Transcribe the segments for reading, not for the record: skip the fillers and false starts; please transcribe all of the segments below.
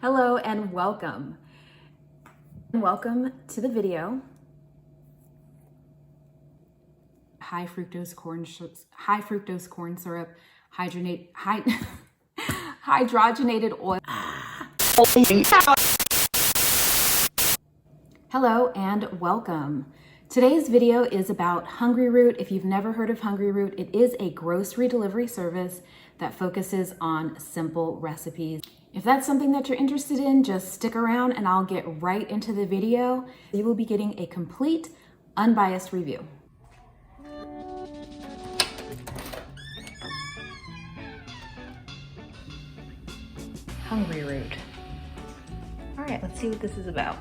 Hello and welcome. Welcome to the video. High fructose corn syrup, hydrogenated oil. Hello and welcome. Today's video is about Hungryroot. If you've never heard of Hungryroot, it is a grocery delivery service that focuses on simple recipes. If that's something that you're interested in, just stick around and I'll get right into the video. You will be getting a complete, unbiased review. Hungryroot. All right, let's see what this is about.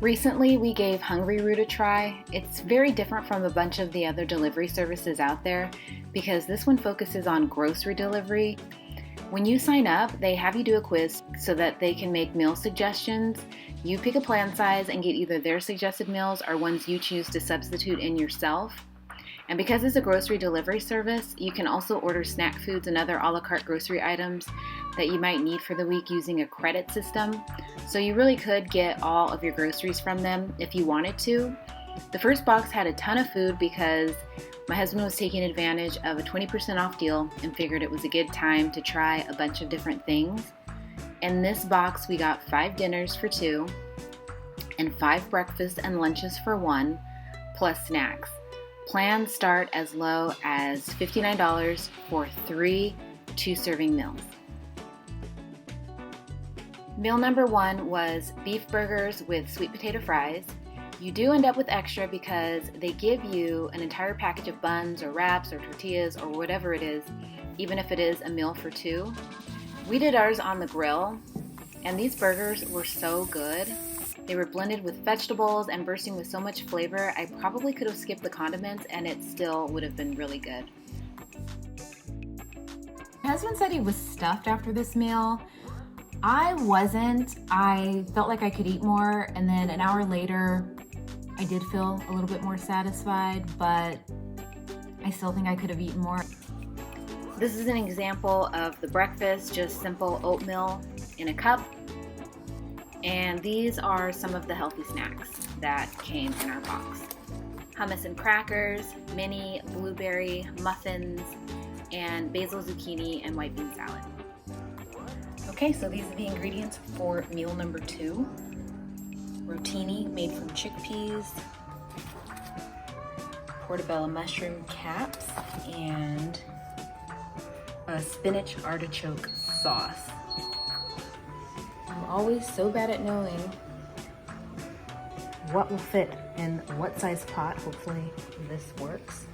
Recently, we gave Hungryroot a try. It's very different from a bunch of the other delivery services out there because this one focuses on grocery delivery. When you sign up, they have you do a quiz so that they can make meal suggestions. You pick a plan size and get either their suggested meals or ones you choose to substitute in yourself. And because it's a grocery delivery service, you can also order snack foods and other a la carte grocery items that you might need for the week using a credit system. So you really could get all of your groceries from them if you wanted to. The first box had a ton of food because my husband was taking advantage of a 20% off deal and figured it was a good time to try a bunch of different things. In this box, we got 5 dinners for 2 and 5 breakfasts and lunches for 1, plus snacks. Plans start as low as $59 for 3 2-serving meals. Meal number 1 was beef burgers with sweet potato fries. You do end up with extra because they give you an entire package of buns or wraps or tortillas or whatever it is, even if it is a meal for 2. We did ours on the grill, and these burgers were so good. They were blended with vegetables and bursting with so much flavor, I probably could have skipped the condiments and it still would have been really good. My husband said he was stuffed after this meal. I wasn't. I felt like I could eat more, and then an hour later, I did feel a little bit more satisfied, but I still think I could have eaten more. This is an example of the breakfast, just simple oatmeal in a cup. And these are some of the healthy snacks that came in our box. Hummus and crackers, mini blueberry muffins, and basil zucchini and white bean salad. Okay, so these are the ingredients for meal number 2. Rotini made from chickpeas, portobello mushroom caps, and a spinach artichoke sauce. I'm always so bad at knowing what will fit in what size pot. Hopefully this works.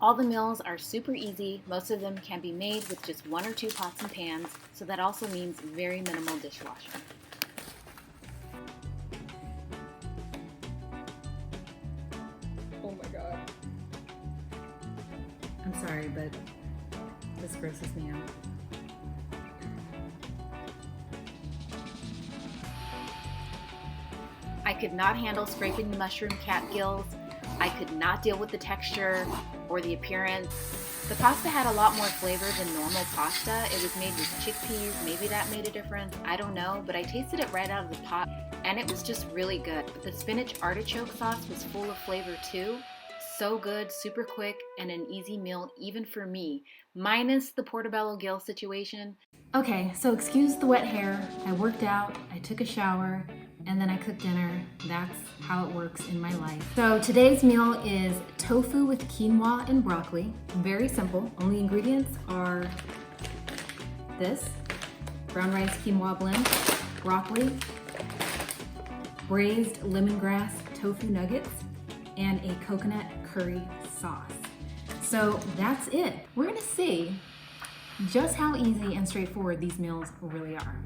All the meals are super easy. Most of them can be made with just 1 or 2 pots and pans, so that also means very minimal dishwashing. Oh my God. I'm sorry, but this grosses me out. I could not handle scraping the mushroom cap gills. I could not deal with the texture or the appearance. The pasta had a lot more flavor than normal pasta. It was made with chickpeas. Maybe that made a difference. I don't know, but I tasted it right out of the pot and it was just really good. The spinach artichoke sauce was full of flavor too. So good, super quick, and an easy meal even for me, minus the portobello gill situation. Okay, so excuse the wet hair. I worked out, I took a shower, and then I cooked dinner. That's how it works in my life. So today's meal is tofu with quinoa and broccoli. Very simple. Only ingredients are this, brown rice quinoa blend, broccoli, braised lemongrass tofu nuggets, and a coconut curry sauce. So that's it. We're gonna see just how easy and straightforward these meals really are.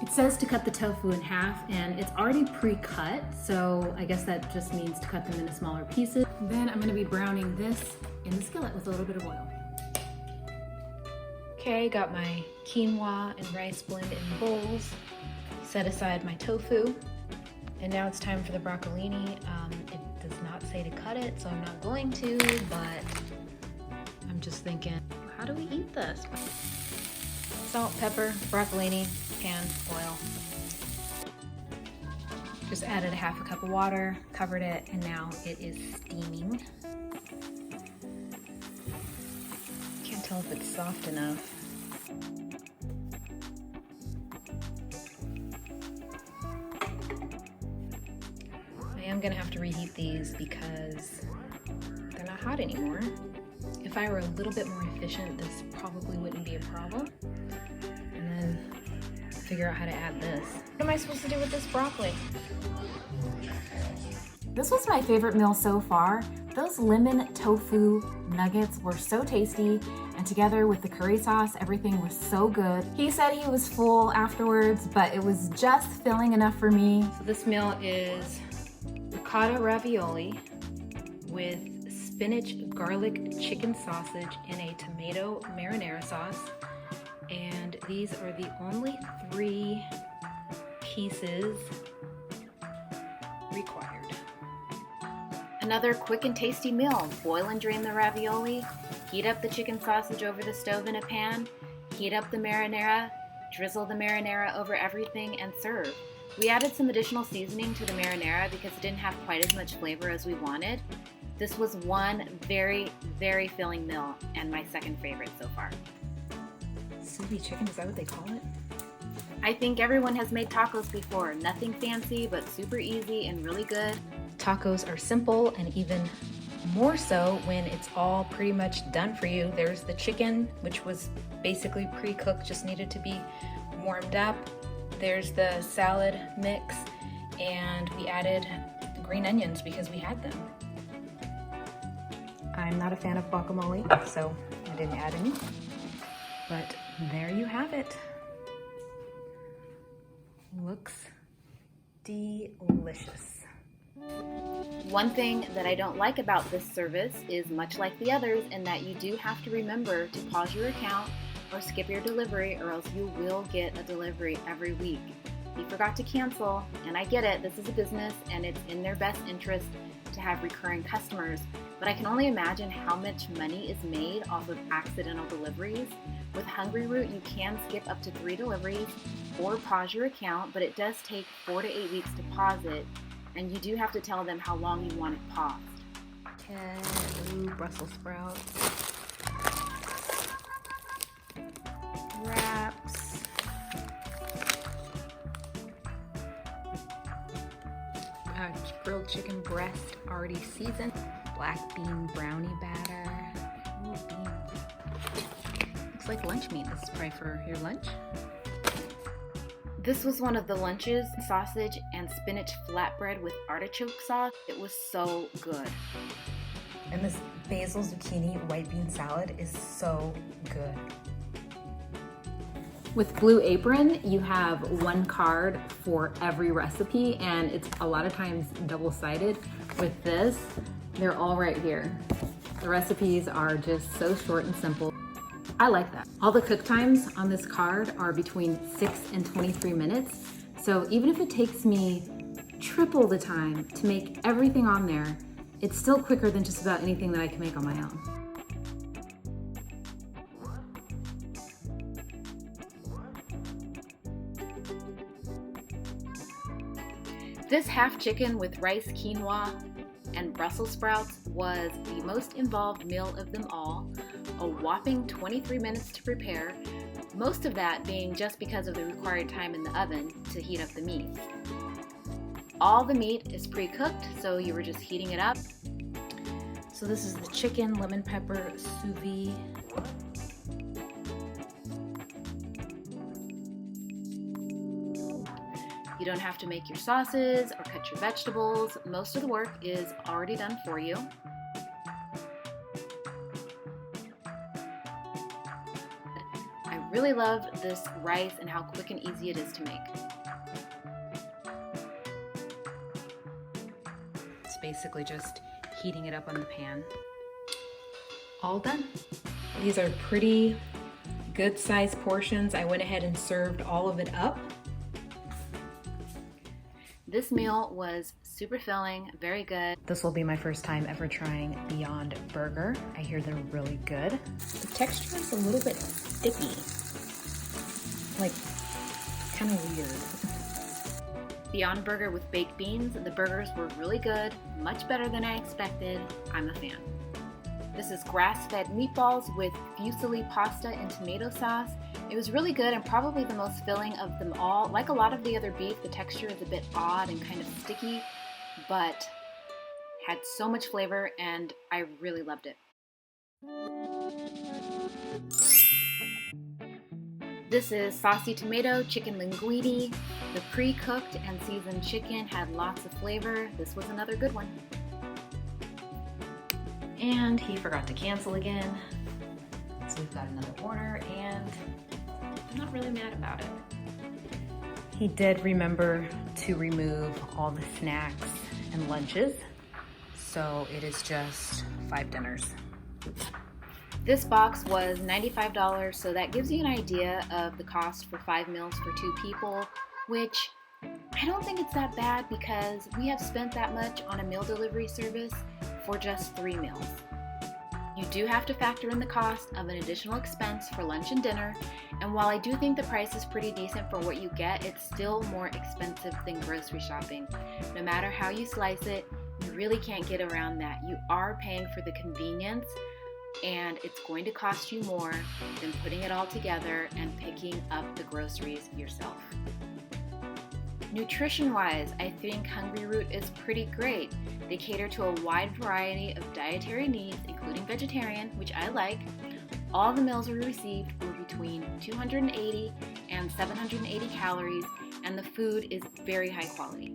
It says to cut the tofu in half, and it's already pre-cut, so I guess that just means to cut them into smaller pieces. Then I'm going to be browning this in the skillet with a little bit of oil. Okay, got my quinoa and rice blend in bowls. Set aside my tofu. And now it's time for the broccolini. It does not say to cut it, so I'm not going to, but I'm just thinking, how do we eat this? Salt, pepper, broccolini, pan, oil. Just added a half a cup of water, covered it, and now it is steaming. Can't tell if it's soft enough. I am gonna have to reheat these because they're not hot anymore. If I were a little bit more efficient, this probably wouldn't be a problem. And then figure out how to add this. What am I supposed to do with this broccoli? This was my favorite meal so far. Those lemon tofu nuggets were so tasty, and together with the curry sauce, everything was so good. He said he was full afterwards, but it was just filling enough for me. So this meal is ricotta ravioli with spinach garlic chicken sausage in a tomato marinara sauce. And these are the only 3 pieces required. Another quick and tasty meal. Boil and drain the ravioli, heat up the chicken sausage over the stove in a pan, heat up the marinara, drizzle the marinara over everything, and serve. We added some additional seasoning to the marinara because it didn't have quite as much flavor as we wanted. This was one very, very filling meal and my second favorite so far. Sous chicken, is that what they call it? I think everyone has made tacos before. Nothing fancy, but super easy and really good. Tacos are simple, and even more so when it's all pretty much done for you. There's the chicken, which was basically pre-cooked, just needed to be warmed up. There's the salad mix, and we added green onions because we had them. I'm not a fan of guacamole, so I didn't add any. But there you have it. Looks delicious. One thing that I don't like about this service is much like the others in that you do have to remember to pause your account or skip your delivery, or else you will get a delivery every week. You forgot to cancel, and I get it, this is a business and it's in their best interest to have recurring customers, but I can only imagine how much money is made off of accidental deliveries. With Hungryroot, you can skip up to 3 deliveries or pause your account, but it does take 4 to 8 weeks to pause it, and you do have to tell them how long you want it paused. Okay, ooh, Brussels sprouts. Wraps. Grilled chicken breast already seasoned. Black bean brownie batter. Ooh, beans. Looks like lunch meat. This is probably for your lunch. This was one of the lunches, sausage and spinach flatbread with artichoke sauce. It was so good. And this basil zucchini white bean salad is so good. With Blue Apron, you have one card for every recipe, and it's a lot of times double-sided. With this, they're all right here. The recipes are just so short and simple. I like that. All the cook times on this card are between 6 and 23 minutes. So even if it takes me triple the time to make everything on there, it's still quicker than just about anything that I can make on my own. This half chicken with rice, quinoa, and Brussels sprouts was the most involved meal of them all. A whopping 23 minutes to prepare, most of that being just because of the required time in the oven to heat up the meat. All the meat is pre-cooked, so you were just heating it up. So this is the chicken lemon pepper sous vide. You don't have to make your sauces or cut your vegetables. Most of the work is already done for you. I really love this rice and how quick and easy it is to make. It's basically just heating it up on the pan. All done. These are pretty good sized portions. I went ahead and served all of it up. This meal was super filling, very good. This will be my first time ever trying Beyond Burger. I hear they're really good. The texture is a little bit sticky, like kind of weird. Beyond Burger with baked beans. The burgers were really good, much better than I expected. I'm a fan. This is grass-fed meatballs with fusilli pasta and tomato sauce. It was really good and probably the most filling of them all. Like a lot of the other beef, the texture is a bit odd and kind of sticky, but had so much flavor and I really loved it. This is saucy tomato chicken linguine. The pre-cooked and seasoned chicken had lots of flavor. This was another good one. And he forgot to cancel again. So we've got another order and I'm not really mad about it. He did remember to remove all the snacks and lunches. So it is just 5 dinners. This box was $95, so that gives you an idea of the cost for 5 meals for 2 people, which I don't think it's that bad because we have spent that much on a meal delivery service for just 3 meals. You do have to factor in the cost of an additional expense for lunch and dinner, and while I do think the price is pretty decent for what you get, it's still more expensive than grocery shopping. No matter how you slice it, you really can't get around that. You are paying for the convenience, and it's going to cost you more than putting it all together and picking up the groceries yourself. Nutrition-wise, I think Hungryroot is pretty great. They cater to a wide variety of dietary needs, including vegetarian, which I like. All the meals we received were between 280 and 780 calories, and the food is very high quality.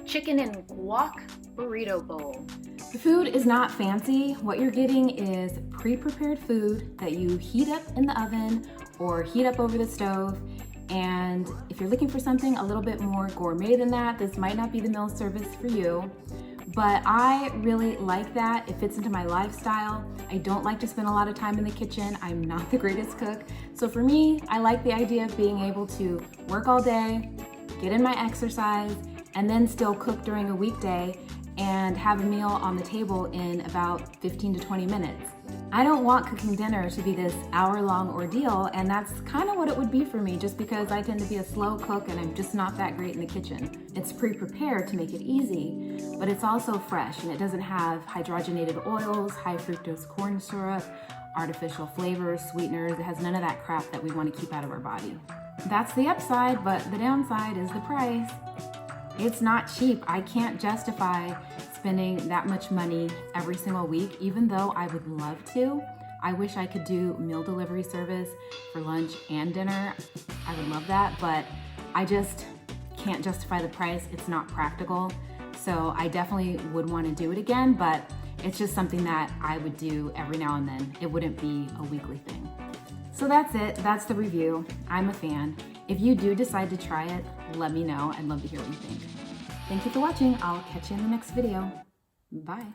Chicken and guac burrito bowl. The food is not fancy. What you're getting is pre-prepared food that you heat up in the oven or heat up over the stove. And if you're looking for something a little bit more gourmet than that, this might not be the meal service for you. But I really like that. It fits into my lifestyle. I don't like to spend a lot of time in the kitchen. I'm not the greatest cook. So for me, I like the idea of being able to work all day, get in my exercise, and then still cook during a weekday and have a meal on the table in about 15 to 20 minutes. I don't want cooking dinner to be this hour-long ordeal, and that's kind of what it would be for me just because I tend to be a slow cook and I'm just not that great in the kitchen. It's pre-prepared to make it easy, but it's also fresh and it doesn't have hydrogenated oils, high fructose corn syrup, artificial flavors, sweeteners. It has none of that crap that we want to keep out of our body. That's the upside, but the downside is the price. It's not cheap. I can't justify spending that much money every single week, even though I would love to. I wish I could do meal delivery service for lunch and dinner. I would love that, but I just can't justify the price. It's not practical. So I definitely would want to do it again, but it's just something that I would do every now and then. It wouldn't be a weekly thing. So that's it. That's the review. I'm a fan. If you do decide to try it, let me know. I'd love to hear what you think. Thank you for watching. I'll catch you in the next video. Bye.